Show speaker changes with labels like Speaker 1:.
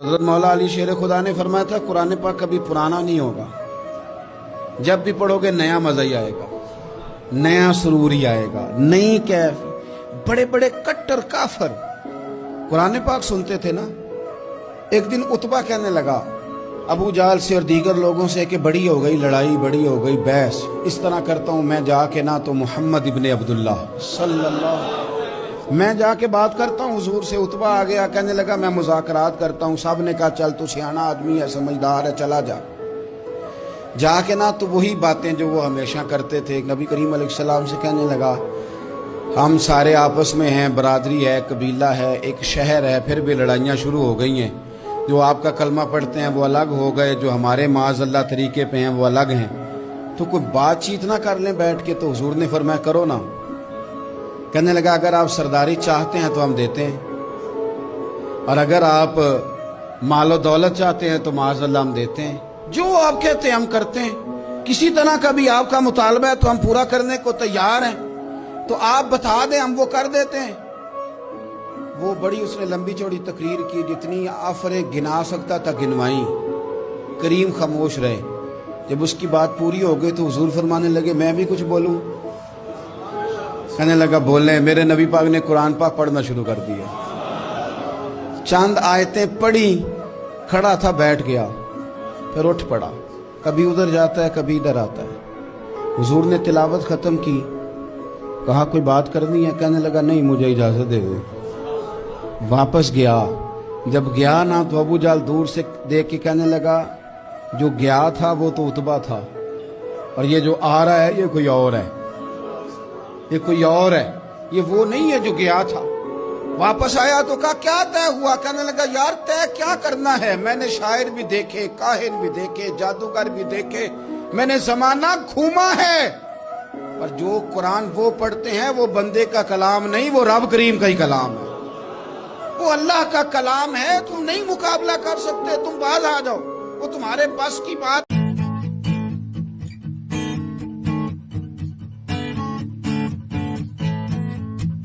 Speaker 1: حضرت مولا علی شیر خدا نے فرمایا تھا قرآن پاک کبھی پرانا نہیں ہوگا، جب بھی پڑھو گے نیا مزہ ہی آئے گا، نیا سرور ہی آئے گا، نئی کیف۔ بڑے بڑے کٹر کافر قرآن پاک سنتے تھے نا۔ ایک دن عتبہ کہنے لگا ابو جہل سے اور دیگر لوگوں سے کہ بڑی ہو گئی لڑائی، بڑی ہو گئی بحث، اس طرح کرتا ہوں میں جا کے نہ تو محمد ابن عبداللہ صلی اللہ میں جا کے بات کرتا ہوں حضور سے۔ عتبہ آ گیا، کہنے لگا میں مذاکرات کرتا ہوں۔ صاحب نے کہا چل تو سیانا آدمی ہے، سمجھدار ہے، چلا جا۔ جا کے نہ تو وہی باتیں جو وہ ہمیشہ کرتے تھے۔ نبی کریم علیہ السلام سے کہنے لگا ہم سارے آپس میں ہیں، برادری ہے، قبیلہ ہے، ایک شہر ہے، پھر بھی لڑائیاں شروع ہو گئی ہیں۔ جو آپ کا کلمہ پڑھتے ہیں وہ الگ ہو گئے، جو ہمارے معاذ اللہ طریقے پہ ہیں وہ الگ ہیں، تو کوئی بات چیت نہ کر لیں بیٹھ کے۔ تو حضور نے فرمایا کرو نا۔ کہنے لگا اگر آپ سرداری چاہتے ہیں تو ہم دیتے ہیں، اور اگر آپ مال و دولت چاہتے ہیں تو معاذ اللہ ہم دیتے ہیں۔ جو آپ کہتے ہیں ہم کرتے ہیں، کسی طرح کا بھی آپ کا مطالبہ ہے تو ہم پورا کرنے کو تیار ہیں، تو آپ بتا دیں ہم وہ کر دیتے ہیں۔ وہ بڑی اس نے لمبی چوڑی تقریر کی، جتنی آفریں گنا سکتا تھا گنوائیں۔ کریم خاموش رہے۔ جب اس کی بات پوری ہو گئی تو حضور فرمانے لگے میں بھی کچھ بولوں؟ کہنے لگا بولیں۔ میرے نبی پاک نے قرآن پاک پڑھنا شروع کر دیا، چند آیتیں پڑھی، کھڑا تھا بیٹھ گیا، پھر اٹھ پڑا، کبھی ادھر جاتا ہے کبھی ادھر آتا ہے۔ حضور نے تلاوت ختم کی، کہا کوئی بات کرنی ہے؟ کہنے لگا نہیں مجھے اجازت دے دو۔ واپس گیا، جب گیا نا تو ابو جہل دور سے دیکھ کے کہنے لگا جو گیا تھا وہ تو عتبہ تھا، اور یہ جو آ رہا ہے یہ کوئی اور ہے، یہ کوئی اور ہے، یہ وہ نہیں ہے جو گیا تھا۔ واپس آیا تو کہا کیا طے ہوا؟ کہنے لگا یار طے کیا کرنا ہے، میں نے شاعر بھی دیکھے، کاہن بھی دیکھے، جادوگر بھی دیکھے، میں نے زمانہ گھوما ہے، اور جو قرآن وہ پڑھتے ہیں وہ بندے کا کلام نہیں، وہ رب کریم کا ہی کلام ہے، وہ اللہ کا کلام ہے۔ تم نہیں مقابلہ کر سکتے، تم باز آ جاؤ، وہ تمہارے بس کی بات